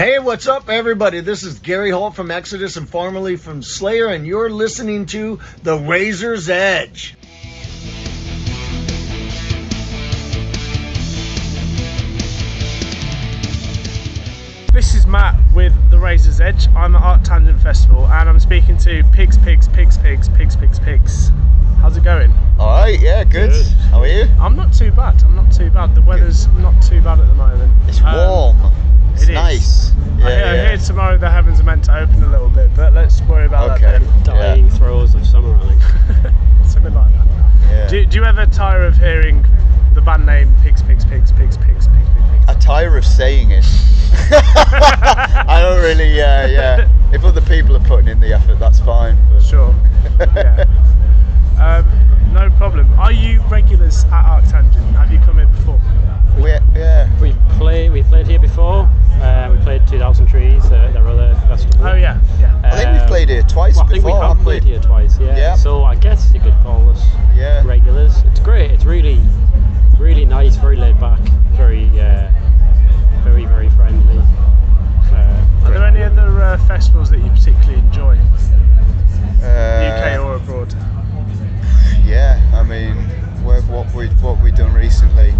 Hey, what's up, everybody? This is Gary Holt from Exodus and formerly from Slayer, and you're listening to The Razor's Edge. This is Matt with The Razor's Edge. I'm at ArcTanGent Festival and I'm speaking to Pigs. How's it going? Alright, yeah, good. How are you? I'm not too bad. The weather's not too bad at the moment. It's warm. It's nice. I hear tomorrow the heavens are meant to open a little bit, but let's worry about that then. Dying throes of summer, I think. Something like that. Yeah. Do you ever tire of hearing the band name Pigs? I tire of saying it. I don't really, If other people are putting in the effort, that's fine. But. Sure. Yeah. No problem. Are you regulars at ArcTanGent? Have you come here before? We played here before. We played 2000 Trees at their other festival. Oh yeah. I think we've played here twice before. I think we have played here twice. Yeah. So I guess you could call us regulars. It's great. It's really, really nice. Very laid back. Very, very friendly. Are there any other festivals that you particularly enjoy? UK or abroad? Yeah, I mean, what we done recently?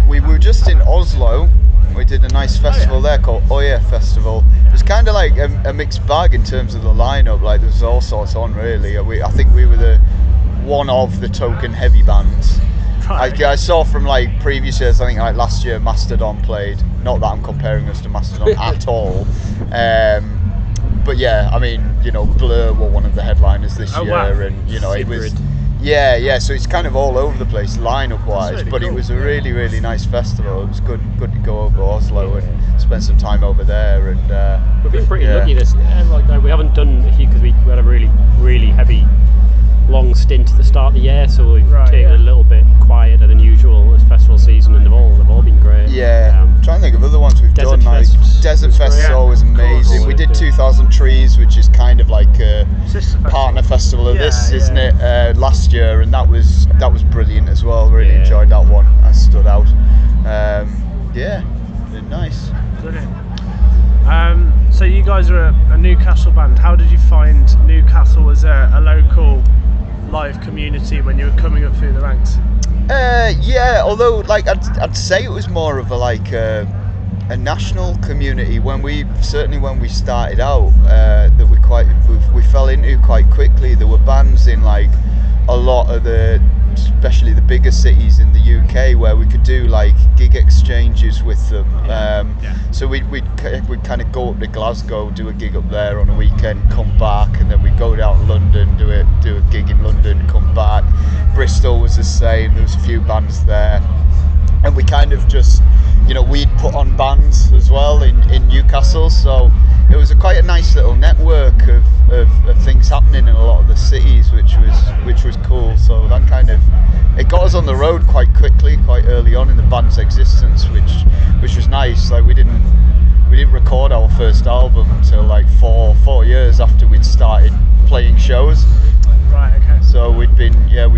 We were just in Oslo. We did a nice festival there called Oya Festival. It was kind of like a mixed bag in terms of the lineup. Like there was all sorts on really. I think we were one of the token heavy bands. Right. I saw from like previous years. I think like last year Mastodon played. Not that I'm comparing us to Mastodon at all. But yeah, I mean, Blur were one of the headliners this year, wow. and it was. Yeah. So it's kind of all over the place, lineup-wise. Really but cool. It was a really, really nice festival. It was good to go over Oslo and spend some time over there. And we've been pretty lucky this year. We haven't done a few because we had a really, really heavy, long stint at the start of the year. So we've taken a little bit quieter than usual this festival season, and they've all been great. Yeah. I'm trying to think of other ones we've done. Like Desert Fest is always amazing. Cool. We did 2000 Trees, which is kind of like a partner festival of this, isn't it? Last year, and that was brilliant as well. Really enjoyed that one. That stood out. Been nice. Brilliant. So you guys are a Newcastle band. How did you find Newcastle as a local live community when you were coming up through the ranks? Although like I'd say it was more of a national community when we started out that we fell into quite quickly. There were bands in like a lot of especially the bigger cities in the UK where we could do like gig exchanges with them. So we'd kind of go up to Glasgow, do a gig up there on a weekend, come back, and then we'd go down to London, do a gig in London, come back. Bristol was the same. There was a few bands there, and we kind of just we'd put on bands as well in Newcastle, so it was quite a nice little network of things happening in a lot of the cities, which was cool. So that kind of it got us on the road quite quickly, quite early on in the band's existence, which was nice. Like we didn't record our first album until like four years after we'd started playing shows. Right. Okay. So we'd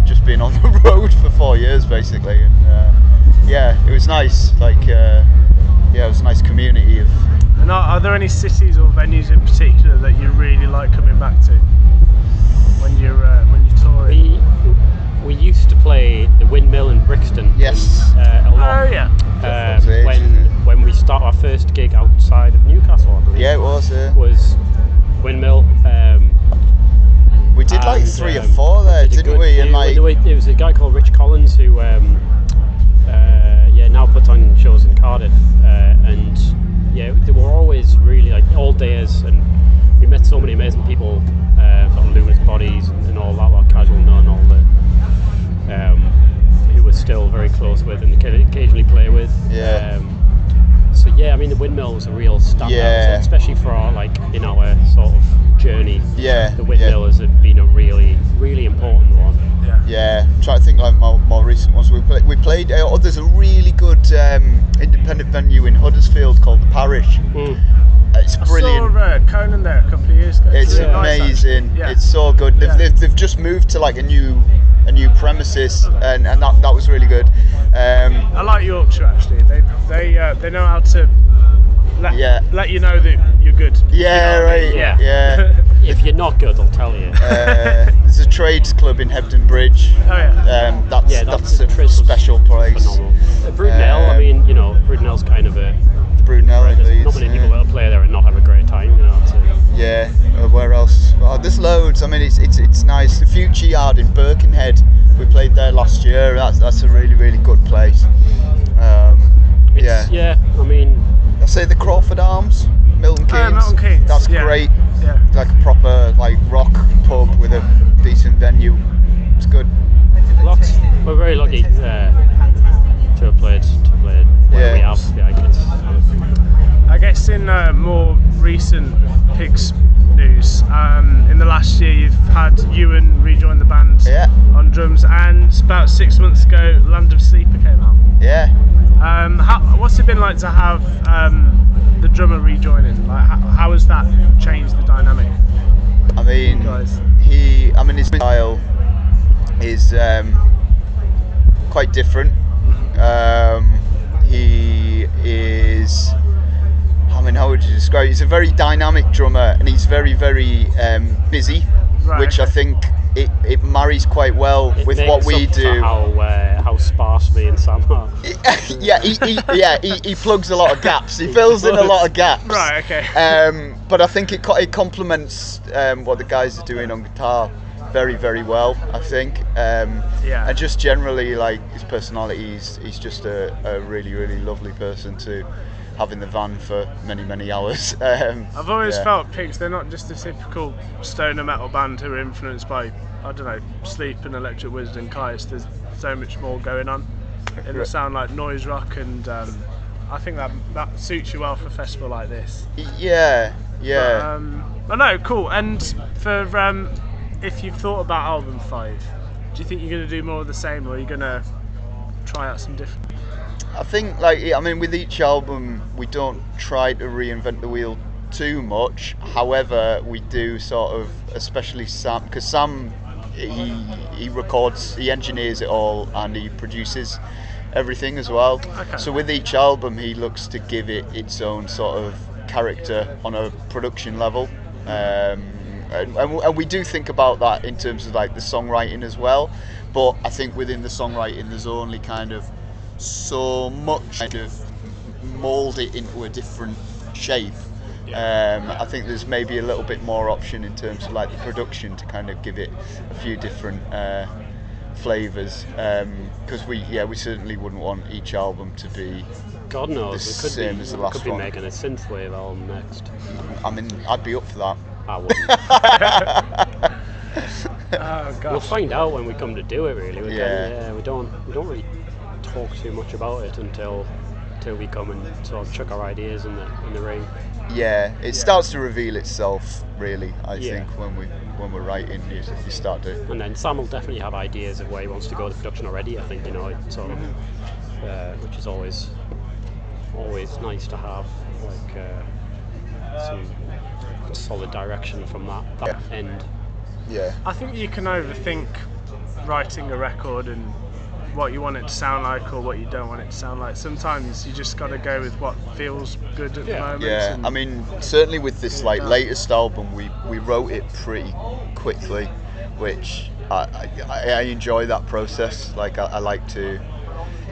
just been on the road for 4 years basically, and it was nice. It was a nice community of. And are there any cities or venues in particular that you really like coming back to when you're touring? We used to play the Windmill in Brixton. Yes. A lot. Oh yeah. When we started our first gig outside of Newcastle, I believe. Yeah, it was. Was Windmill. We did like 3 or 4 there, didn't we? And it was a guy called Rich Collins who now puts on shows in Cardiff, and they were always really like all days, and we met so many amazing people, sort of Luminous Bodies and all that, like Casual Nun, all the who we're still very close with and occasionally play with. I mean the Windmill was a real standout, especially for our in our sort of journey. The Windmill has been a really, really important one. I'm trying to think like more recent ones. We played. There's a really good independent venue in Huddersfield called the Parish. It's brilliant. I saw Conan there a couple of years ago. It's amazing. Nice, it's so good. They've just moved to like a new premises, and that was really good. I like Yorkshire actually. They know how to let you know that you're good. Yeah, right. Yeah. If you're not good, I'll tell you. There's a trades club in Hebden Bridge. Oh yeah. That's a special place. Phenomenal. Brudenell, I mean, Brudenell's kind of a. Brudenell in Leeds. Not many people that'll play there and not have a great time, So. Yeah. Where else? Oh, there's loads. I mean, it's nice. The Future Yard in Birkenhead. We played there last year. That's a really, really good place. Yeah. I mean, I say the Crawford Arms, Milton Keynes. Milton Keynes. That's great. Yeah. Like a proper rock pub with a decent venue. It's good. We're very lucky to have played where we have. I guess in more recent Pigs news, in the last year you've had Ewan rejoin the band on drums, and about 6 months ago Land of Sleeper came out. Yeah. What's it been like to have the drummer rejoining? How has that changed the dynamic? I mean, his style is quite different. He is. I mean, how would you describe it? He's a very dynamic drummer, and he's very, very busy, which I think it marries quite well with what we do. How sparse me and Sam are. He plugs a lot of gaps. He fills in a lot of gaps. Right. Okay. But I think it complements what the guys are doing on guitar very, very well. I think. And just generally, his personality, he's just a really, really lovely person to have in the van for many, many hours. I've always felt Pigs, they're not just a typical stoner metal band who are influenced by, I don't know, Sleep and Electric Wizard and Caius. There's so much more going on in the sound, like noise rock, and I think that suits you well for a festival like this. Yeah. But no, cool. And for if you've thought about album 5, do you think you're going to do more of the same, or are you going to try out some different? I think, with each album, we don't try to reinvent the wheel too much. However, we do sort of, especially Sam, because Sam, he records, he engineers it all, and he produces everything as well. Okay. So with each album, he looks to give it its own sort of character on a production level. And we do think about that in terms of the songwriting as well. But I think within the songwriting, there's only kind of so much kind of mould it into a different shape. I think there's maybe a little bit more option in terms of the production to kind of give it a few different flavours, because we certainly wouldn't want each album to be God knows, the same as the last one. Could be making a synthwave album next. I mean, I'd be up for that. I wouldn't. Oh gosh. We'll find out when we come to do it. Really, we don't really talk too much about it until we come and sort of chuck our ideas in the ring. Yeah, it starts to reveal itself really. I think when we're writing, you start to. And then Sam will definitely have ideas of where he wants to go to production already. I think sort of, which is always nice to have some solid direction from that end. Yeah. I think you can overthink writing a record and what you want it to sound like or what you don't want it to sound like. Sometimes you just got to go with what feels good at the moment. Yeah, I mean, certainly with this latest album, we wrote it pretty quickly, which I enjoy that process. I like to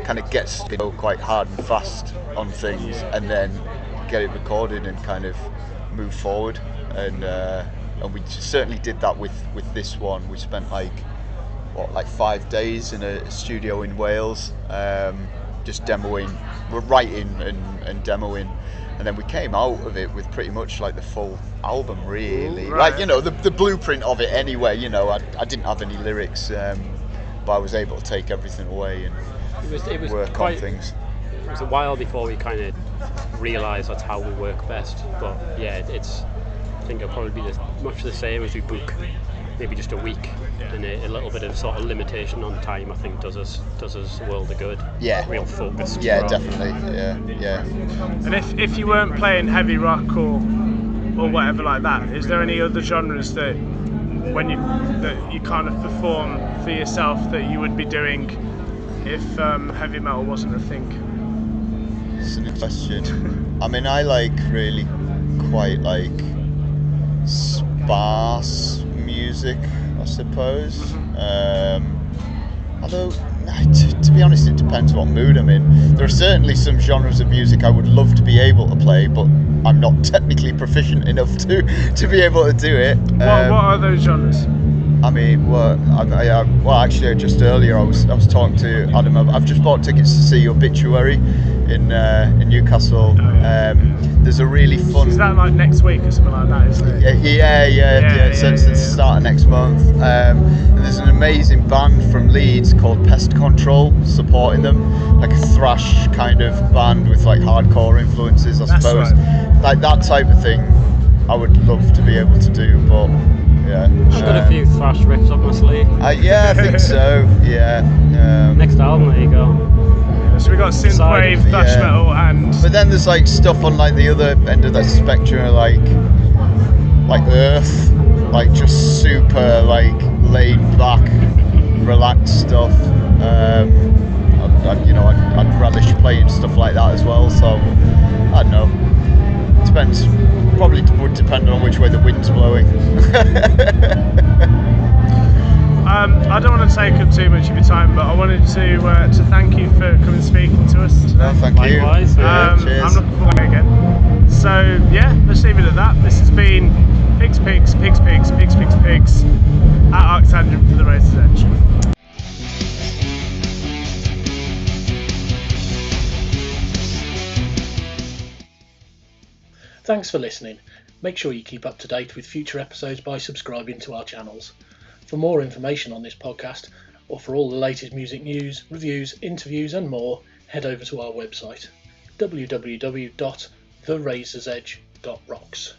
kind of get quite hard and fast on things and then get it recorded and kind of move forward. And we certainly did that with this one. We spent 5 days in a studio in Wales, just demoing, we're writing and demoing, and then we came out of it with pretty much the full album really. Right. The blueprint of it anyway. I didn't have any lyrics, but I was able to take everything away and work on things. It was a while before we kind of realised that's how we work best, but I think it'll probably be much the same as we book maybe just a week, and a little bit of sort of limitation on time I think does us a world of good. Yeah. Real focus. Yeah, definitely. Yeah. And if you weren't playing heavy rock or whatever like that, is there any other genres that you kind of perform for yourself that you would be doing if heavy metal wasn't a thing? That's a good question. I mean, I like really quite like sparse music, I suppose. Although, to be honest, it depends what mood I'm in. There are certainly some genres of music I would love to be able to play, but I'm not technically proficient enough to be able to do it. What are those genres? I mean, well, actually, just earlier I was talking to Adam. I've just bought tickets to see Obituary in Newcastle. There's a really fun. Is that like next week or something like that? Isn't it? Yeah. So it's the start of next month. There's an amazing band from Leeds called Pest Control supporting them, like a thrash kind of band with like hardcore influences, I suppose. Right. Like that type of thing, I would love to be able to do, but. Yeah, I've got a few thrash riffs up my sleeve. Yeah, I think so. Yeah. Next album, there you go. So we got synthwave, thrash metal, and. But then there's like stuff on like the other end of that spectrum, like Earth, like just super like laid back, relaxed stuff. I'd relish playing stuff like that as well. So I don't know. Depends. Probably would depend on which way the wind's blowing. I don't want to take up too much of your time, but I wanted to thank you for coming and speaking to us today. No, thank you. Likewise. Cheers. I'm looking forward to it again. So yeah, let's leave it at that. This has been Pigs at ArcTanGent for the Razor's Edge. Thanks for listening. Make sure you keep up to date with future episodes by subscribing to our channels. For more information on this podcast, or for all the latest music news, reviews, interviews and more, head over to our website www.therazorsedge.rocks.